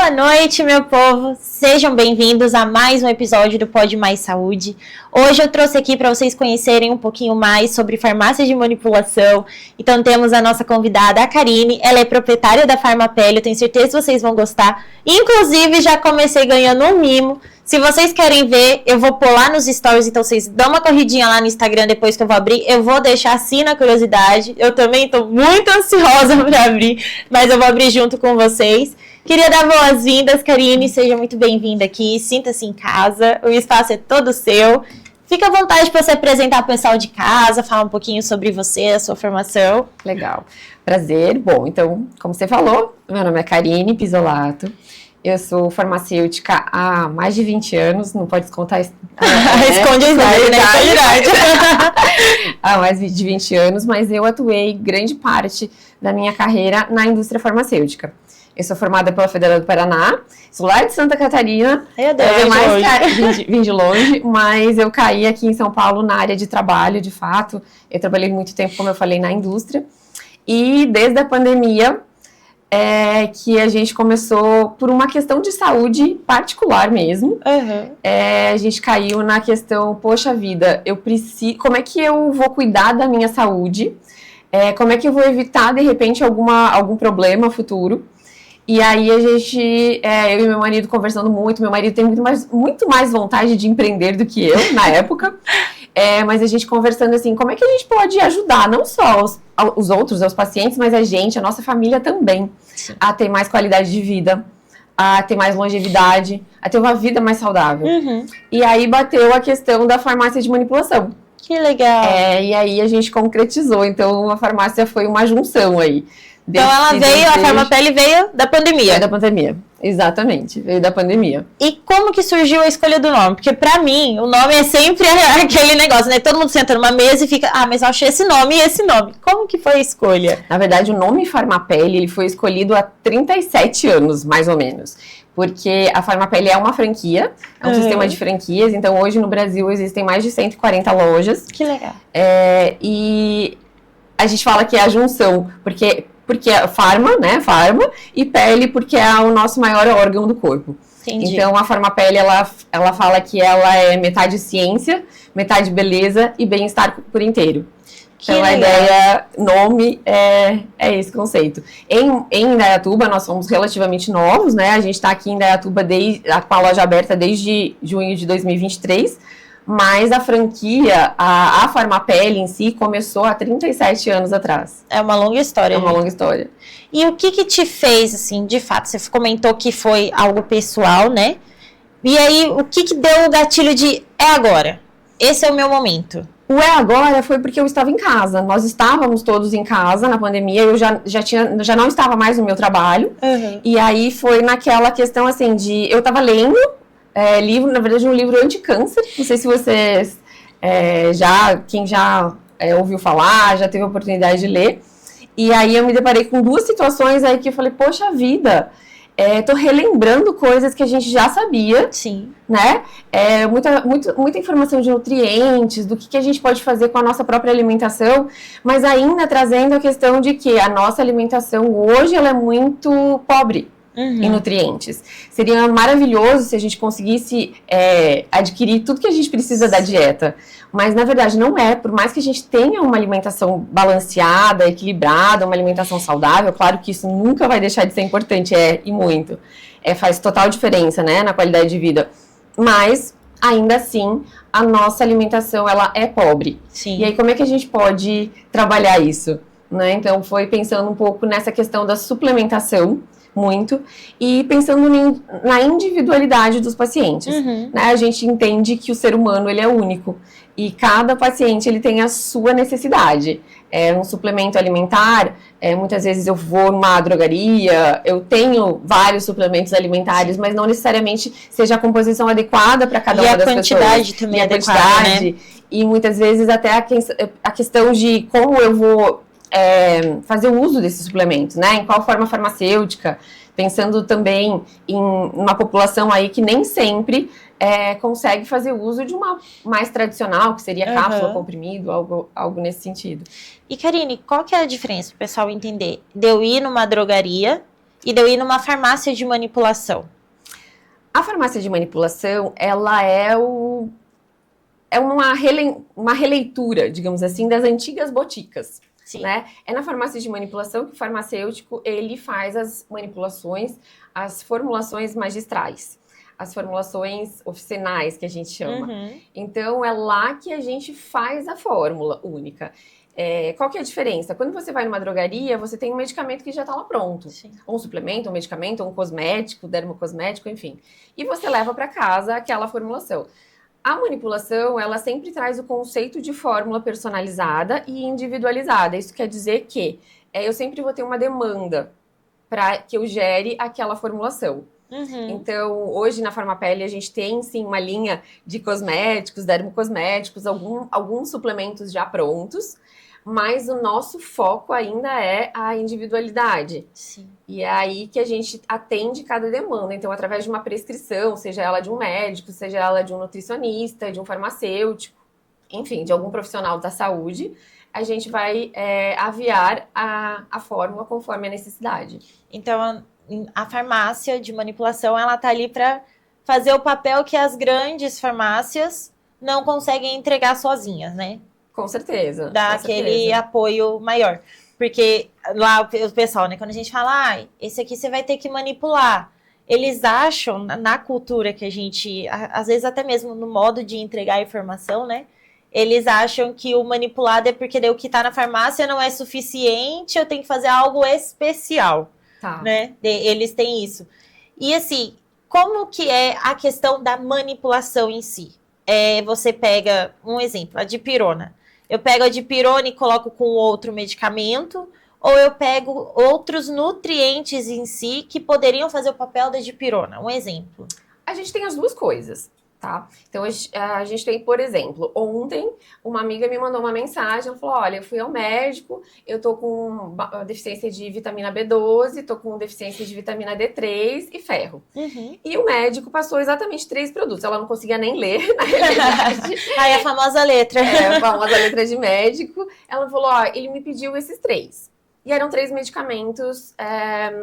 Boa noite, meu povo! Sejam bem-vindos a mais um episódio do Pode Mais Saúde. Hoje eu trouxe aqui para vocês conhecerem um pouquinho mais sobre farmácias de manipulação. Então temos a nossa convidada, a Karine. Ela é proprietária da Farmapele, eu tenho certeza que vocês vão gostar. Inclusive, já comecei ganhando um mimo. Se vocês querem ver, eu vou pôr lá nos stories, então vocês dão uma corridinha lá no Instagram depois que eu vou abrir. Eu vou deixar assim na curiosidade. Eu também estou muito ansiosa para abrir, mas eu vou abrir junto com vocês. Queria dar boas-vindas, Karine, seja muito bem-vinda aqui, sinta-se em casa, o espaço é todo seu. Fica à vontade para se apresentar para o pessoal de casa, falar um pouquinho sobre você, a sua formação. Legal, prazer. Bom, então, como você falou, meu nome é Karine Pisolato, eu sou farmacêutica há mais de 20 anos, não pode descontar isso. Esconde a idade, né? Há mais de 20 anos, mas eu atuei grande parte da minha carreira na indústria farmacêutica. Eu sou formada pela Federal do Paraná, sou lá de Santa Catarina, vim de longe, mas eu caí aqui em São Paulo na área de trabalho, de fato. Eu trabalhei muito tempo, como eu falei, na indústria. E desde a pandemia, que a gente começou por uma questão de saúde particular mesmo. A gente caiu na questão, poxa vida, como é que eu vou cuidar da minha saúde? Como é que eu vou evitar, de repente, algum problema futuro? E aí a gente, eu e meu marido conversando muito, meu marido tem muito mais vontade de empreender do que eu, na época, mas a gente conversando assim, como é que a gente pode ajudar, não só os outros, os pacientes, mas a nossa família também, sim, a ter mais qualidade de vida, a ter mais longevidade, a ter uma vida mais saudável. E aí bateu a questão da farmácia de manipulação. Que legal! E aí a gente concretizou, então a farmácia foi uma junção aí. Então a Farmapele veio da pandemia. Veio da pandemia, exatamente, veio da pandemia. E como que surgiu a escolha do nome? Porque pra mim, o nome é sempre aquele negócio, né? Todo mundo senta numa mesa e fica, mas eu achei esse nome e esse nome. Como que foi a escolha? Na verdade, o nome Farmapele, ele foi escolhido há 37 anos, mais ou menos. Porque a Farmapele é uma franquia, é um sistema de franquias, então hoje no Brasil existem mais de 140 lojas. Que legal. E a gente fala que é a junção, porque é farma, né, e pele, porque é o nosso maior órgão do corpo. Entendi. Então, a Farmapele, ela fala que ela é metade ciência, metade beleza e bem-estar por inteiro. Então, a ideia, nome, é esse conceito. Em Indaiatuba, nós somos relativamente novos, né, a gente está aqui em Indaiatuba com a loja aberta desde junho de 2023, mas a franquia, a Farmapele em si, começou há 37 anos atrás. É uma longa história. É uma longa história. E o que te fez, assim, de fato? Você comentou que foi algo pessoal, né? E aí, o que deu o gatilho de, agora? Esse é o meu momento. O agora foi porque eu estava em casa. Nós estávamos todos em casa na pandemia. Eu já não estava mais no meu trabalho. E aí foi naquela questão, assim, eu estava lendo livro, na verdade, um livro anti-câncer. Não sei se vocês quem já ouviu falar, já teve a oportunidade de ler. E aí eu me deparei com duas situações aí que eu falei, poxa vida, tô relembrando coisas que a gente já sabia. Sim. Né? Muita informação de nutrientes, do que a gente pode fazer com a nossa própria alimentação, mas ainda trazendo a questão de que a nossa alimentação hoje ela é muito pobre em nutrientes. Seria maravilhoso se a gente conseguisse adquirir tudo que a gente precisa da dieta, mas na verdade não é. Por mais que a gente tenha uma alimentação balanceada, equilibrada, uma alimentação saudável, claro que isso nunca vai deixar de ser importante, e muito. Faz total diferença, né, na qualidade de vida. Mas, ainda assim, a nossa alimentação ela é pobre. Sim. E aí como é que a gente pode trabalhar isso? Né? Então foi pensando um pouco nessa questão da suplementação, muito, e pensando na individualidade dos pacientes. Né? A gente entende que o ser humano ele é único e cada paciente ele tem a sua necessidade. Um suplemento alimentar, muitas vezes eu vou numa drogaria, eu tenho vários suplementos alimentares, mas não necessariamente seja a composição adequada para cada uma das pessoas. E a quantidade também adequada, né? E muitas vezes até a questão de como eu vou fazer o uso desses suplementos, né? Em qual forma farmacêutica, pensando também em uma população aí que nem sempre consegue fazer uso de uma mais tradicional, que seria cápsula, comprimido, algo nesse sentido. E Karine, qual que é a diferença, para o pessoal entender, de eu ir numa drogaria e de eu ir numa farmácia de manipulação? A farmácia de manipulação, ela é uma releitura, digamos assim, das antigas boticas. Sim. Né? É na farmácia de manipulação que o farmacêutico ele faz as manipulações, as formulações magistrais, as formulações oficinais, que a gente chama. Então, é lá que a gente faz a fórmula única. Qual que é a diferença? Quando você vai numa drogaria, você tem um medicamento que já está lá pronto. Sim. Um suplemento, um medicamento, um cosmético, dermocosmético, enfim. E você leva para casa aquela formulação. A manipulação, ela sempre traz o conceito de fórmula personalizada e individualizada. Isso quer dizer que eu sempre vou ter uma demanda para que eu gere aquela formulação. Então, hoje na Farmapele a gente tem sim uma linha de cosméticos, dermocosméticos, alguns suplementos já prontos, mas o nosso foco ainda é a individualidade. Sim. E é aí que a gente atende cada demanda. Então, através de uma prescrição, seja ela de um médico, seja ela de um nutricionista, de um farmacêutico, enfim, de algum profissional da saúde, a gente vai aviar a fórmula conforme a necessidade. Então, a farmácia de manipulação, ela tá ali para fazer o papel que as grandes farmácias não conseguem entregar sozinhas, né? Com certeza. Dá aquele apoio maior. Porque lá o pessoal, né, quando a gente fala, esse aqui você vai ter que manipular, eles acham, na cultura que a gente, às vezes até mesmo no modo de entregar a informação, né, eles acham que o manipulado é porque o que tá na farmácia não é suficiente, eu tenho que fazer algo especial, né, eles têm isso. E assim, como que é a questão da manipulação em si? Você pega, um exemplo, a dipirona. Eu pego a dipirona e coloco com outro medicamento, ou eu pego outros nutrientes em si que poderiam fazer o papel da dipirona? Um exemplo. A gente tem as duas coisas, tá? Então, a gente tem, por exemplo, ontem, uma amiga me mandou uma mensagem, ela falou, olha, eu fui ao médico, eu tô com deficiência de vitamina B12, tô com deficiência de vitamina D3 e ferro. E o médico passou exatamente 3 produtos, ela não conseguia nem ler, na realidade. Aí a famosa letra. A famosa letra de médico. Ela falou, ele me pediu esses 3. E eram 3 medicamentos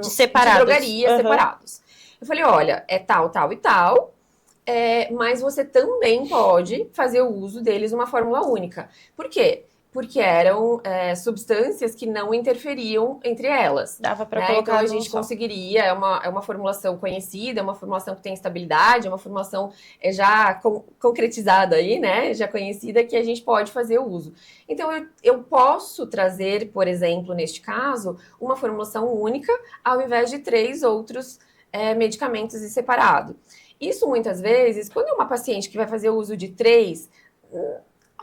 de drogaria separados. Eu falei, olha, é tal, tal e tal, mas você também pode fazer o uso deles uma fórmula única. Por quê? Porque eram substâncias que não interferiam entre elas. Dava para colocar. Então a gente conseguiria, é uma formulação conhecida, é uma formulação que tem estabilidade, é uma formulação já concretizada aí, né? Já conhecida, que a gente pode fazer o uso. Então eu posso trazer, por exemplo, neste caso, uma formulação única, ao invés de 3 outros medicamentos em separado. Isso, muitas vezes, quando é uma paciente que vai fazer o uso de 3,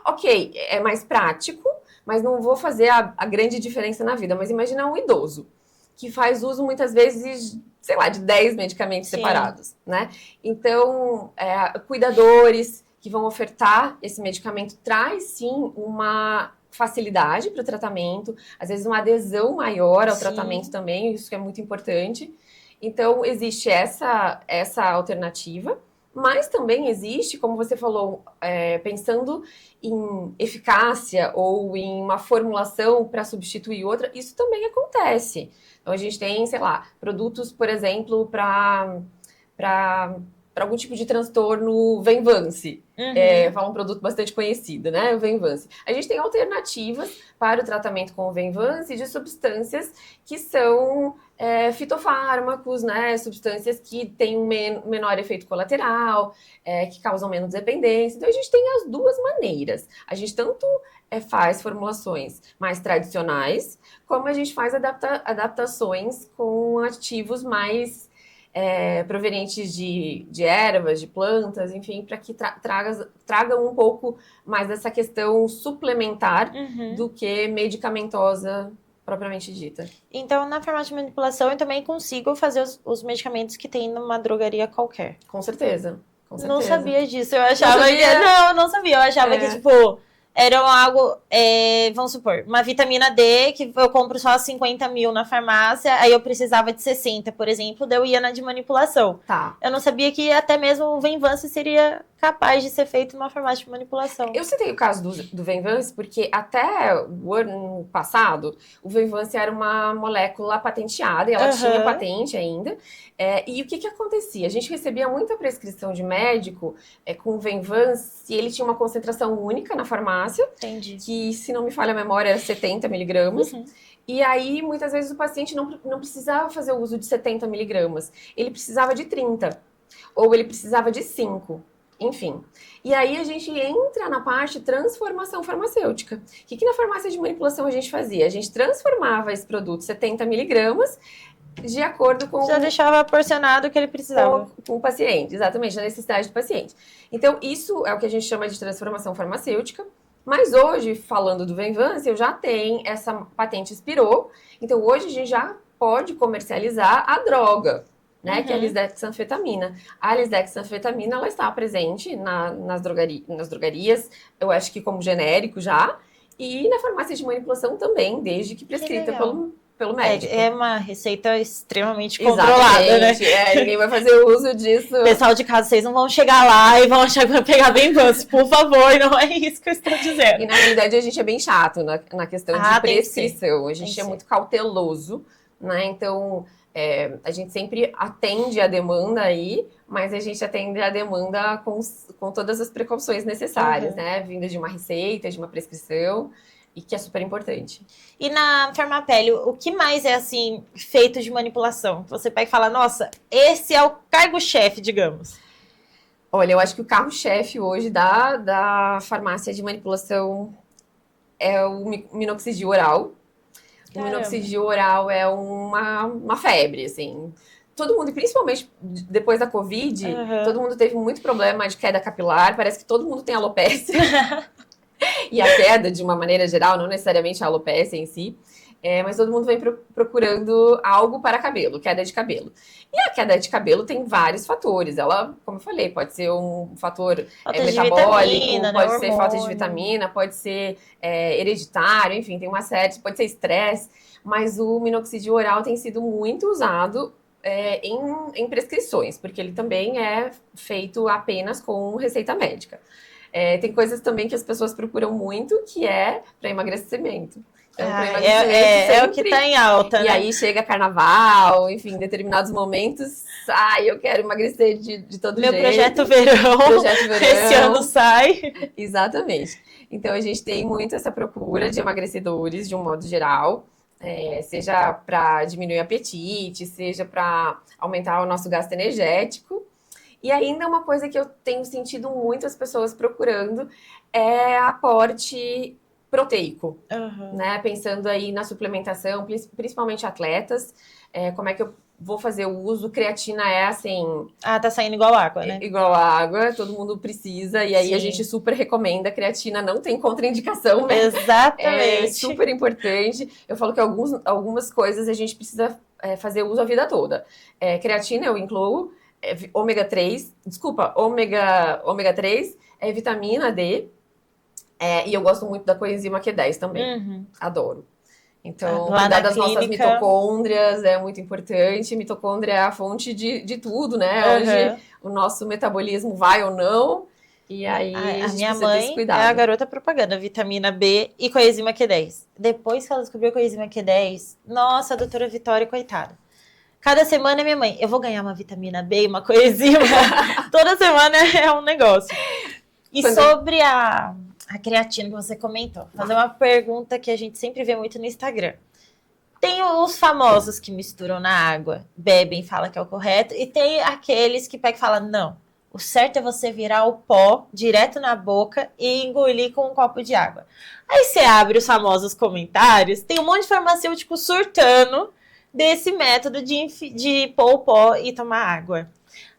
ok, é mais prático, mas não vou fazer a grande diferença na vida. Mas imagina um idoso, que faz uso, muitas vezes, sei lá, de 10 medicamentos separados, né? Então, cuidadores que vão ofertar esse medicamento traz, sim, uma facilidade para o tratamento, às vezes uma adesão maior ao tratamento também, isso que é muito importante. Então, existe essa alternativa, mas também existe, como você falou, pensando em eficácia ou em uma formulação para substituir outra, isso também acontece. Então, a gente tem, sei lá, produtos, por exemplo, para algum tipo de transtorno Venvance. Fala um produto bastante conhecido, né? O Venvance. A gente tem alternativas para o tratamento com o Venvance de substâncias que são fitofármacos, né? Substâncias que têm um menor efeito colateral, que causam menos dependência. Então, a gente tem as duas maneiras. A gente tanto faz formulações mais tradicionais, como a gente faz adaptações com ativos mais provenientes de ervas, de plantas, enfim, para que tragam um pouco mais dessa questão suplementar do que medicamentosa propriamente dita. Então, na farmácia de manipulação, eu também consigo fazer os medicamentos que tem numa drogaria qualquer. Com certeza. Não sabia disso, eu achava que... Não sabia, eu achava que, tipo... era algo, vamos supor, uma vitamina D que eu compro só 50 mil na farmácia, aí eu precisava de 60, por exemplo, daí eu ia na de manipulação. Tá. Eu não sabia que até mesmo o Venvance seria capaz de ser feito numa farmácia de manipulação. Eu citei o caso do Venvance porque até o ano passado, o Venvance era uma molécula patenteada, e ela tinha patente ainda. E o que acontecia? A gente recebia muita prescrição de médico com o Venvance, e ele tinha uma concentração única na farmácia, Entendi. Que, se não me falha a memória, era 70 miligramas. E aí, muitas vezes, o paciente não precisava fazer o uso de 70 miligramas. Ele precisava de 30. Ou ele precisava de 5. Enfim. E aí, a gente entra na parte transformação farmacêutica. O que na farmácia de manipulação a gente fazia? A gente transformava esse produto 70 miligramas de acordo com... Já deixava porcionado o que ele precisava. Com o paciente, exatamente, na necessidade do paciente. Então, isso é o que a gente chama de transformação farmacêutica. Mas hoje, falando do Venvance, eu já tenho essa patente expirou. Então, hoje a gente já pode comercializar a droga, né? Que é a lisdexanfetamina. A lisdexanfetamina, ela está presente nas drogarias, eu acho que como genérico já. E na farmácia de manipulação também, desde que prescrita pelo médico. É uma receita extremamente controlada, né? Ninguém vai fazer uso disso. Pessoal de casa, vocês não vão chegar lá e vão achar que vai pegar Venvance, por favor, não é isso que eu estou dizendo. E na realidade a gente é bem chato na questão de prescrição. A gente é muito cauteloso, né? Então a gente sempre atende a demanda aí, mas a gente atende a demanda com todas as precauções necessárias, né? Vinda de uma receita, de uma prescrição. E que é super importante. E na Farmapele, o que mais é, assim, feito de manipulação? Você pega e fala, nossa, esse é o cargo-chefe, digamos. Olha, eu acho que o carro-chefe hoje da farmácia de manipulação é o minoxidil oral. Caramba. O minoxidil oral é uma febre, assim. Todo mundo, principalmente depois da Covid, todo mundo teve muito problema de queda capilar. Parece que todo mundo tem alopecia. E a queda, de uma maneira geral, não necessariamente a alopecia em si, mas todo mundo vem procurando algo para cabelo, queda de cabelo. E a queda de cabelo tem vários fatores. Ela, como eu falei, pode ser um fator metabólico, pode ser falta de vitamina, pode ser hereditário, enfim, tem uma série, pode ser estresse. Mas o minoxidil oral tem sido muito usado em prescrições, porque ele também é feito apenas com receita médica. Tem coisas também que as pessoas procuram muito, que é para emagrecimento. Então, é o que está em alta, né? E aí chega carnaval, enfim, em determinados momentos, eu quero emagrecer de todo jeito. Meu projeto verão, esse ano sai. Exatamente. Então, a gente tem muito essa procura de emagrecedores, de um modo geral, seja para diminuir o apetite, seja para aumentar o nosso gasto energético. E ainda uma coisa que eu tenho sentido muito as pessoas procurando é aporte proteico, né? Pensando aí na suplementação, principalmente atletas, como é que eu vou fazer o uso? Creatina é assim... tá saindo igual água, né? Igual água, todo mundo precisa, e aí a gente super recomenda, creatina não tem contraindicação, né? Exatamente. É super importante. Eu falo que algumas coisas a gente precisa fazer uso a vida toda. Creatina eu incluo, ômega 3, é vitamina D, e eu gosto muito da coenzima Q10 também, adoro. Então, cuidar das nossas mitocôndrias é muito importante, mitocôndria é a fonte de tudo, né? Hoje o nosso metabolismo vai ou não, e aí a gente minha mãe é a garota propaganda, vitamina B e coenzima Q10. Depois que ela descobriu a coenzima Q10, nossa, a doutora Vitória, coitada. Cada semana, minha mãe, eu vou ganhar uma vitamina B e uma coenzima. Toda semana é um negócio. E sobre a creatina que você comentou, fazer uma pergunta que a gente sempre vê muito no Instagram. Tem os famosos que misturam na água, bebem, falam que é o correto, e tem aqueles que pegam e falam, não, o certo é você virar o pó direto na boca e engolir com um copo de água. Aí você abre os famosos comentários, tem um monte de farmacêutico surtando desse método de pôr o pó e tomar água.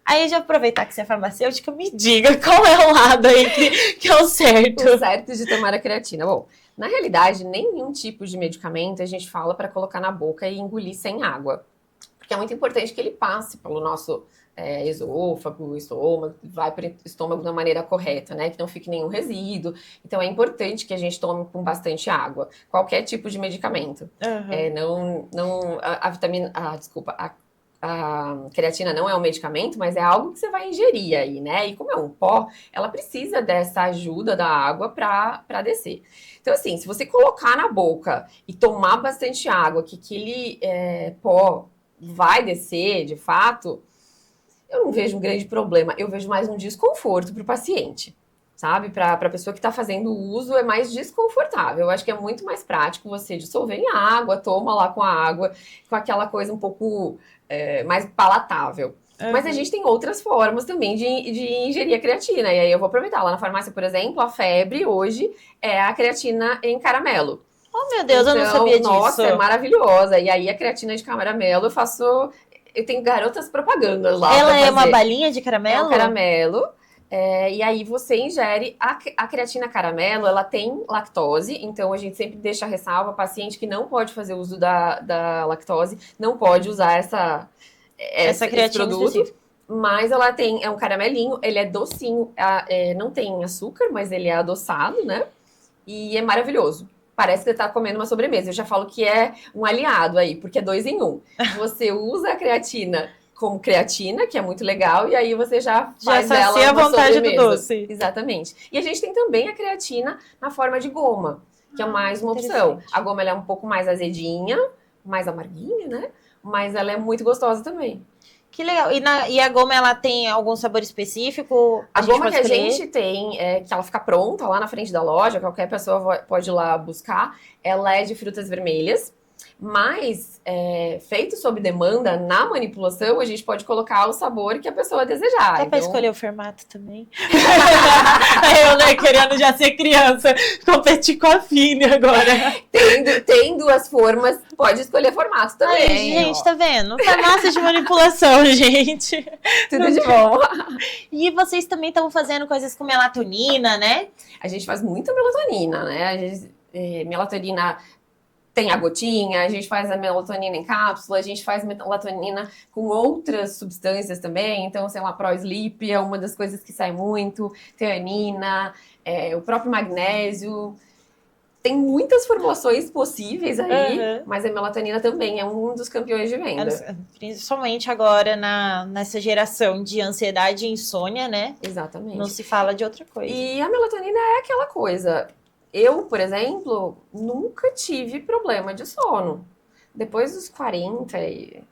Aí, já aproveitar que você é farmacêutica, me diga qual é o lado aí que é o certo. O certo de tomar a creatina. Bom, na realidade, nenhum tipo de medicamento a gente fala para colocar na boca e engolir sem água. Porque é muito importante que ele passe pelo nosso esôfago, estômago, vai para o estômago da maneira correta, né? Que não fique nenhum resíduo. Então, é importante que a gente tome com bastante água. Qualquer tipo de medicamento. A vitamina... desculpa. A creatina não é um medicamento, mas é algo que você vai ingerir aí, né? E como é um pó, ela precisa dessa ajuda da água para descer. Então, assim, se você colocar na boca e tomar bastante água, que aquele pó vai descer, de fato, eu não vejo um grande problema. Eu vejo mais um desconforto para o paciente, sabe? Para a pessoa que está fazendo o uso, é mais desconfortável. Eu acho que é muito mais prático você dissolver em água, toma lá com a água, com aquela coisa um pouco mais palatável. Mas a gente tem outras formas também de ingerir a creatina. E aí eu vou aproveitar. Lá na farmácia, por exemplo, a febre hoje é a creatina em caramelo. Oh, meu Deus, então, eu não sabia disso. Nossa, é maravilhosa. E aí a creatina de caramelo eu tenho garotas propagandas lá. Ela é uma balinha de caramelo? É um caramelo. E aí você ingere a creatina caramelo, ela tem lactose, então a gente sempre deixa a ressalva, paciente que não pode fazer uso da lactose, não pode usar essa creatina esse produto. Específica. Mas ela é um caramelinho, ele é docinho, não tem açúcar, mas ele é adoçado, né? E é maravilhoso. Parece que você tá comendo uma sobremesa. Eu já falo que é um aliado aí, porque é 2 em 1. Você usa a creatina como creatina, que é muito legal, e aí você já faz ela uma sobremesa. a vontade do doce. Exatamente. E a gente tem também a creatina na forma de goma, que é mais uma opção. A goma ela é um pouco mais azedinha, mais amarguinha, né? Mas ela é muito gostosa também. Que legal. E a goma, ela tem algum sabor específico? A goma que a gente tem, que ela fica pronta lá na frente da loja, qualquer pessoa pode ir lá buscar, ela é de frutas vermelhas. Mas, feito sob demanda, na manipulação, a gente pode colocar o sabor que a pessoa desejar. Dá pra escolher o formato também? Eu, né, querendo já ser criança, competir com a Fine agora. Tem 2 formas, pode escolher formato também. Aí, gente, tá vendo? Farmácia de manipulação, gente. Tudo de bom. E vocês também estão fazendo coisas com melatonina, né? A gente faz muita melatonina, né? Melatonina... Tem a gotinha, a gente faz a melatonina em cápsula, a gente faz melatonina com outras substâncias também. Então, sei lá, Pro-Sleep é uma das coisas que sai muito, teanina, o próprio magnésio. Tem muitas formulações possíveis aí, mas a melatonina também é um dos campeões de venda. Principalmente agora nessa geração de ansiedade e insônia, né? Exatamente. Não se fala de outra coisa. E a melatonina é aquela coisa... Eu, por exemplo, nunca tive problema de sono. Depois dos 40 e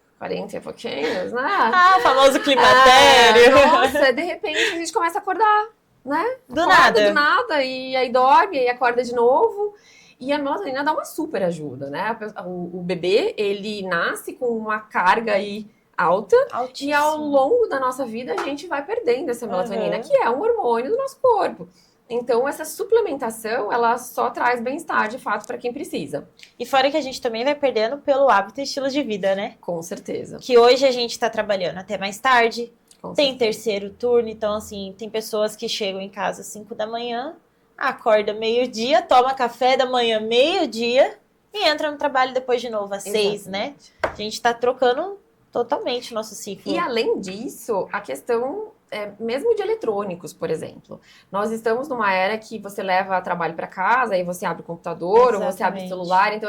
pouquinhos, né? O famoso climatério. Nossa, de repente a gente começa a acordar, né? Do nada, e aí dorme, e acorda de novo. E a melatonina dá uma super ajuda, né? O bebê, ele nasce com uma carga aí alta. Altíssimo. E ao longo da nossa vida a gente vai perdendo essa melatonina, que é um hormônio do nosso corpo. Então, essa suplementação, ela só traz bem-estar, de fato, para quem precisa. E fora que a gente também vai perdendo pelo hábito e estilo de vida, né? Com certeza. Que hoje a gente tá trabalhando até mais tarde, tem terceiro turno, então, assim, tem pessoas que chegam em casa às 5 da manhã, acorda meio-dia, toma café da manhã meio-dia e entra no trabalho depois de novo às 6, né? A gente tá trocando totalmente o nosso ciclo. E, além disso, a questão... mesmo de eletrônicos, por exemplo. Nós estamos numa era que você leva trabalho para casa, aí você abre o computador, ou você abre o celular. Então,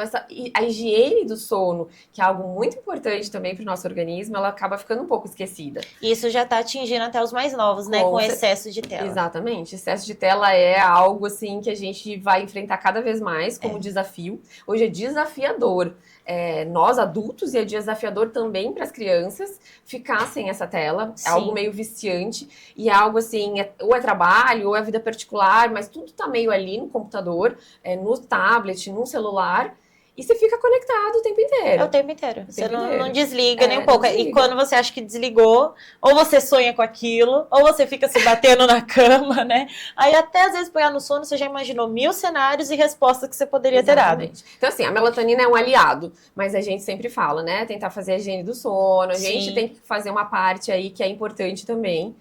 a higiene do sono, que é algo muito importante também para o nosso organismo, ela acaba ficando um pouco esquecida. Isso já está atingindo até os mais novos, né? Com excesso de tela. Exatamente. Excesso de tela é algo, assim, que a gente vai enfrentar cada vez mais como desafio. Hoje é desafiador. Nós, adultos, e é desafiador também para as crianças ficar sem essa tela. Sim. É algo meio viciante. E é algo assim, ou é trabalho, ou é vida particular, mas tudo tá meio ali no computador, no tablet, no celular, e você fica conectado o tempo inteiro. O tempo inteiro. Você não desliga nem um pouco. E quando você acha que desligou, ou você sonha com aquilo, ou você fica se batendo na cama, né? Aí até às vezes pegar no sono, você já imaginou 1000 cenários e respostas que você poderia ter dado. Então assim, a melatonina é um aliado, mas a gente sempre fala, né? Tentar fazer a higiene do sono, a gente tem que fazer uma parte aí que é importante também.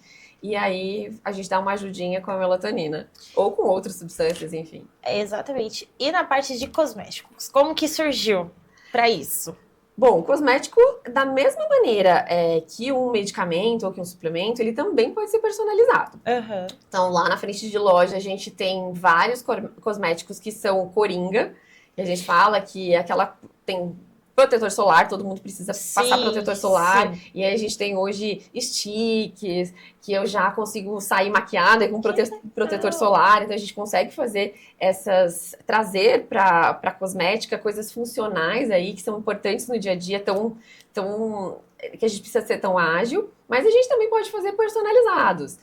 E aí a gente dá uma ajudinha com a melatonina. Ou com outras substâncias, enfim. Exatamente. E na parte de cosméticos, como que surgiu para isso? Bom, cosmético, da mesma maneira que um medicamento ou que um suplemento, ele também pode ser personalizado. Uhum. Então, lá na frente de loja, a gente tem vários cosméticos que são coringa. E a gente fala que tem protetor solar, todo mundo precisa passar protetor solar. Sim. E aí a gente tem hoje sticks, que eu já consigo sair maquiada com protetor solar. Então a gente consegue fazer trazer para cosmética coisas funcionais aí, que são importantes no dia a dia, que a gente precisa ser tão ágil. Mas a gente também pode fazer personalizados.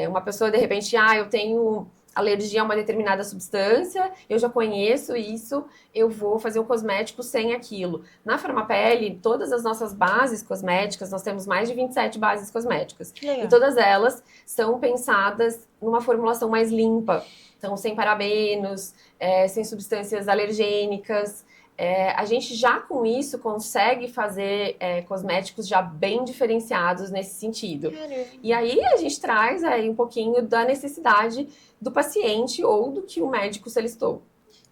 Uma pessoa, de repente, eu tenho alergia a uma determinada substância, eu já conheço isso, eu vou fazer um cosmético sem aquilo. Na Farmapelle, todas as nossas bases cosméticas, nós temos mais de 27 bases cosméticas. E todas elas são pensadas numa formulação mais limpa. Então, sem parabenos, sem substâncias alergênicas. A gente já com isso consegue fazer cosméticos já bem diferenciados nesse sentido. Caramba. E aí a gente traz aí um pouquinho da necessidade do paciente ou do que o médico solicitou.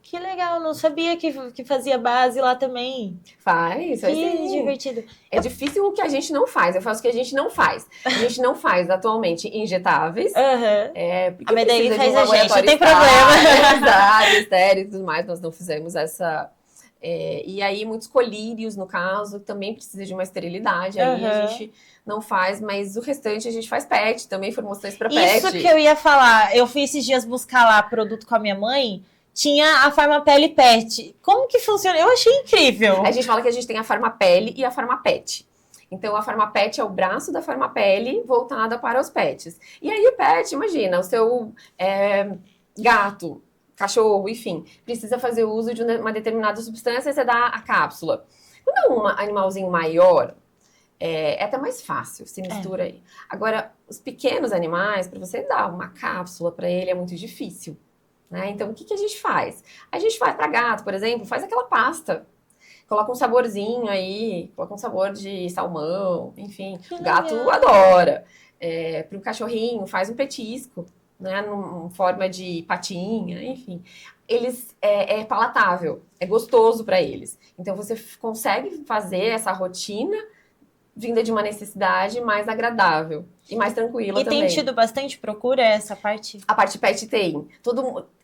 Que legal, não sabia que fazia base lá também. Faz. Que divertido. É difícil o que a gente não faz, eu faço o que a gente não faz. A gente não faz atualmente injetáveis. Porque a daí faz a gente, não tem problema. Estéreo e tudo mais, nós não fizemos essa... e aí, muitos colírios, no caso, também precisa de uma esterilidade. Aí a gente não faz, mas o restante a gente faz PET, também formulações para PET. Isso que eu ia falar. Eu fui esses dias buscar lá produto com a minha mãe, tinha a Farmapelle PET. Como que funciona? Eu achei incrível. A gente fala que a gente tem a Farmapelle e a Farmapet. Então, a Farmapet é o braço da Farmapelle voltada para os PETs. E aí, o PET, imagina, o seu gato, cachorro, enfim, precisa fazer uso de uma determinada substância, você dá a cápsula. Quando é um animalzinho maior, é até mais fácil, se mistura aí. Agora, os pequenos animais, para você dar uma cápsula para ele é muito difícil, né? Então, o que a gente faz? A gente faz para gato, por exemplo, faz aquela pasta. Coloca um saborzinho aí, coloca um sabor de salmão, enfim, o gato adora. Para o cachorrinho, faz um petisco, né, em forma de patinha, enfim. É palatável, é gostoso para eles. Então, você consegue fazer essa rotina vinda de uma necessidade mais agradável e mais tranquila também. E tem tido bastante procura essa parte? A parte PET tem.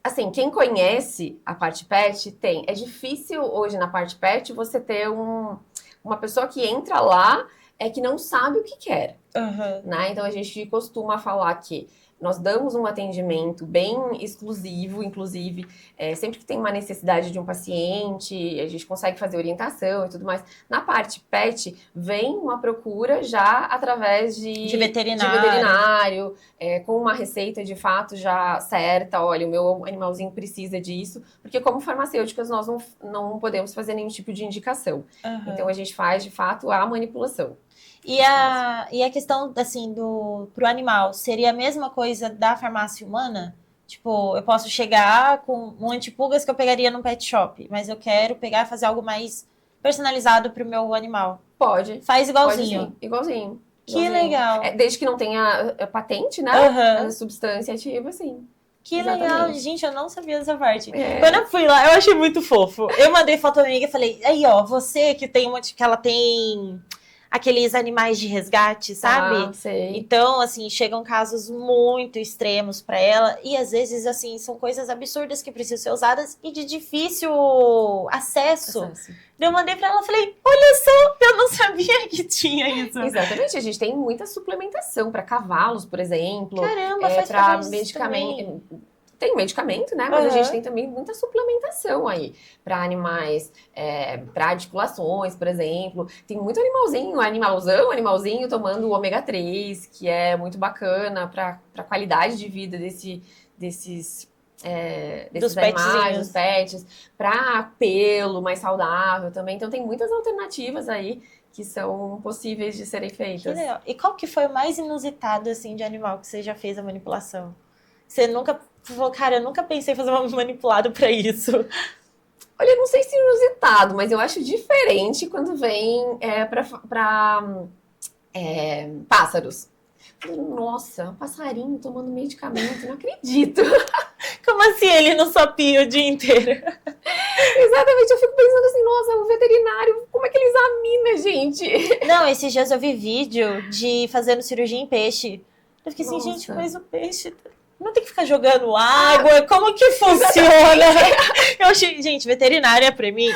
Assim, quem conhece a parte PET tem. É difícil hoje na parte PET você ter uma pessoa que entra lá que não sabe o que quer. Né? Então, a gente costuma falar que nós damos um atendimento bem exclusivo, inclusive, sempre que tem uma necessidade de um paciente, a gente consegue fazer orientação e tudo mais. Na parte PET, vem uma procura já através de veterinário, com uma receita de fato já certa. Olha, o meu animalzinho precisa disso, porque como farmacêuticas nós não podemos fazer nenhum tipo de indicação. Então, a gente faz, de fato, a manipulação. E a questão, assim, pro animal, seria a mesma coisa da farmácia humana? Tipo, eu posso chegar com um antipulgas que eu pegaria num pet shop, mas eu quero pegar e fazer algo mais personalizado pro meu animal. Pode. Faz igualzinho. Pode, sim. Igualzinho. Que legal. Desde que não tenha a patente, né? A substância ativa, sim. Que legal, gente, eu não sabia dessa parte. Quando eu fui lá, eu achei muito fofo. Eu mandei foto pra minha amiga e falei, aí ó, você que tem que ela tem aqueles animais de resgate, sabe? Sei. Então, assim, chegam casos muito extremos pra ela e às vezes, assim, são coisas absurdas que precisam ser usadas e de difícil acesso. Eu mandei pra ela, falei, olha só, eu não sabia que tinha isso. Exatamente, a gente tem muita suplementação pra cavalos, por exemplo. Caramba, faz pra medicamento. Tem medicamento, né? Mas a gente tem também muita suplementação aí para animais, para articulações, por exemplo. Tem muito animalzinho tomando ômega 3, que é muito bacana para a qualidade de vida desses animais, dos pets, para pelo mais saudável também. Então tem muitas alternativas aí que são possíveis de serem feitas. Que legal. E qual que foi o mais inusitado assim de animal que você já fez a manipulação? Você nunca falou, cara, eu nunca pensei em fazer um manipulado pra isso. Olha, não sei se inusitado, mas eu acho diferente quando vem pra pássaros. Nossa, um passarinho tomando medicamento, não acredito. Como assim ele não só pia o dia inteiro? Exatamente, eu fico pensando assim, nossa, o veterinário, como é que ele examina, gente? Não, esses dias eu vi vídeo de fazendo cirurgia em peixe. Eu fiquei assim, gente, mas o peixe não tem que ficar jogando água, como que funciona? Eu achei, gente, veterinária pra mim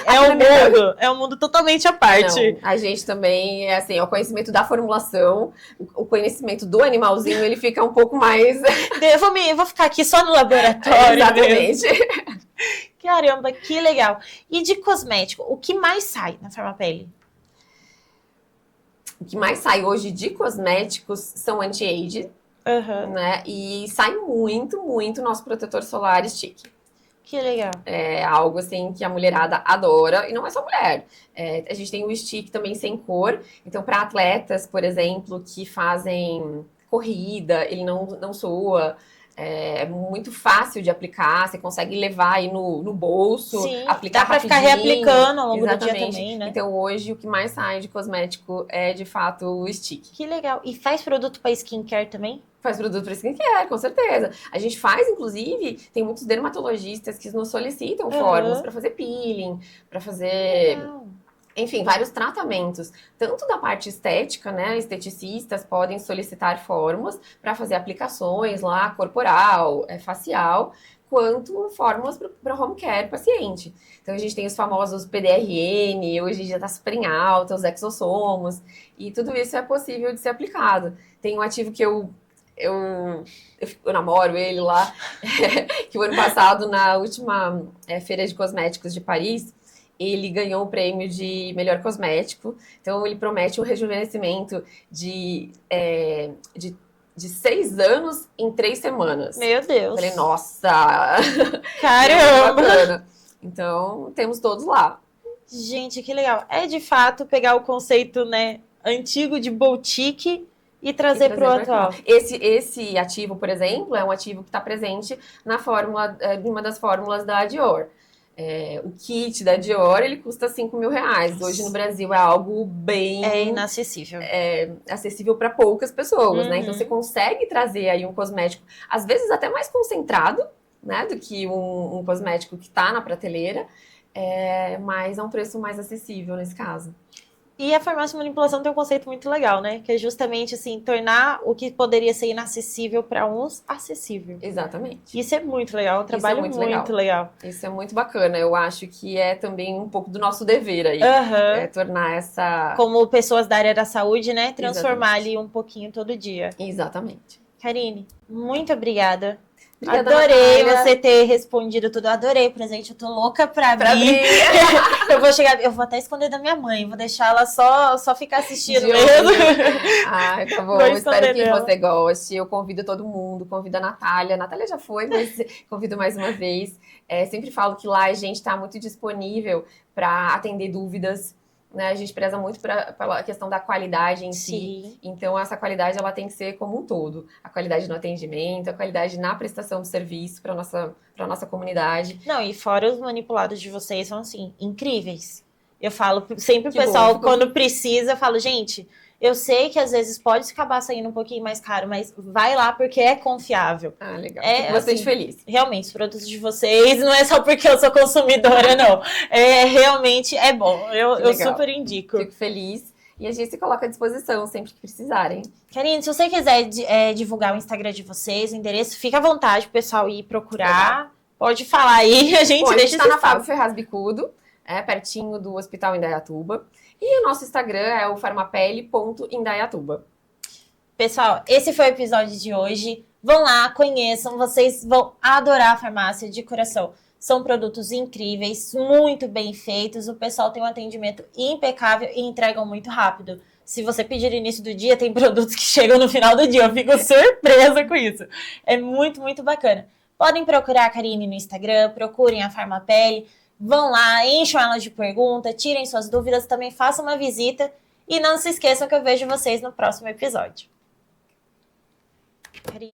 é um mundo totalmente à parte. Não, a gente também, é assim, o conhecimento da formulação, o conhecimento do animalzinho, ele fica um pouco mais... Eu vou ficar aqui só no laboratório. Exatamente. Mesmo. Caramba, que legal. E de cosmético, o que mais sai na Farmapele? O que mais sai hoje de cosméticos são anti-age, né? E sai muito, muito nosso protetor solar stick. Que legal. É algo assim que a mulherada adora, e não é só mulher. A gente tem o stick também sem cor. Então, para atletas, por exemplo, que fazem corrida, ele não soa. É muito fácil de aplicar, você consegue levar aí no bolso, sim, aplicar dá pra rapidinho. Ficar reaplicando ao longo Exatamente. do dia também, né? Então hoje o que mais sai de cosmético é de fato o stick. Que legal. E faz produto para skincare também? Faz produto para skincare, com certeza. A gente faz, inclusive, tem muitos dermatologistas que nos solicitam fórmulas para fazer peeling, para fazer... Legal. Enfim, vários tratamentos, tanto da parte estética, né? Esteticistas podem solicitar fórmulas para fazer aplicações lá, corporal, facial, quanto fórmulas para home care paciente. Então, a gente tem os famosos PDRN, hoje já está super em alta, os exossomos, e tudo isso é possível de ser aplicado. Tem um ativo que eu namoro ele lá, que o ano passado, na última feira de cosméticos de Paris, ele ganhou o prêmio de melhor cosmético. Então, ele promete um rejuvenescimento de 6 anos em 3 semanas. Meu Deus. Falei, nossa! Caramba! Então, temos todos lá. Gente, que legal. É, de fato, pegar o conceito, né, antigo de boutique e trazer para o atual. Esse ativo, por exemplo, é um ativo que está presente na fórmula, em uma das fórmulas da Dior. O kit da Dior, ele custa R$5.000. Hoje no Brasil é algo bem... É inacessível. Acessível para poucas pessoas, né? Então você consegue trazer aí um cosmético, às vezes até mais concentrado, né? Do que um cosmético que está na prateleira, mas a um preço mais acessível nesse caso. E a farmácia de manipulação tem um conceito muito legal, né? Que é justamente, assim, tornar o que poderia ser inacessível para uns, acessível. Exatamente. Isso é muito legal, um trabalho muito legal. Isso é muito bacana. Eu acho que é também um pouco do nosso dever aí. Tornar essa... Como pessoas da área da saúde, né? Transformar ali um pouquinho todo dia. Exatamente. Karine, muito obrigada. Obrigada, adorei Natália. Você ter respondido tudo. Adorei o presente. Eu tô louca pra abrir. Eu vou até esconder da minha mãe. Vou deixar ela só ficar assistindo mesmo. Ai, tá bom. Espero que você goste. Eu convido todo mundo. Convido a Natália. A Natália já foi, mas convido mais uma vez. Sempre falo que lá a gente tá muito disponível para atender dúvidas. Né? A gente preza muito pela questão da qualidade em si. Então, essa qualidade ela tem que ser como um todo. A qualidade no atendimento, a qualidade na prestação do serviço para nossa comunidade. Não, e fora os manipulados de vocês são, assim, incríveis. Eu falo sempre pro pessoal, quando precisa, eu falo, gente, eu sei que às vezes pode acabar saindo um pouquinho mais caro, mas vai lá porque é confiável. Ah, legal. Fico bastante feliz. Realmente, os produtos de vocês, não é só porque eu sou consumidora, não. Realmente é bom. Eu super indico. Fico feliz. E a gente se coloca à disposição sempre que precisarem. Karine, se você quiser divulgar o Instagram de vocês, o endereço, fica à vontade pro pessoal ir procurar. Pode falar aí, a gente deixa tá na Fábio Ferraz Bicudo, pertinho do Hospital Indaiatuba. E o nosso Instagram é o farmapele.indaiatuba. Pessoal, esse foi o episódio de hoje. Vão lá, conheçam, vocês vão adorar a farmácia de coração. São produtos incríveis, muito bem feitos. O pessoal tem um atendimento impecável e entregam muito rápido. Se você pedir no início do dia, tem produtos que chegam no final do dia. Eu fico surpresa com isso. É muito, muito bacana. Podem procurar a Karine no Instagram, procurem a Farmapele. Vão lá, encham elas de perguntas, tirem suas dúvidas, também façam uma visita. E não se esqueçam que eu vejo vocês no próximo episódio. Karine.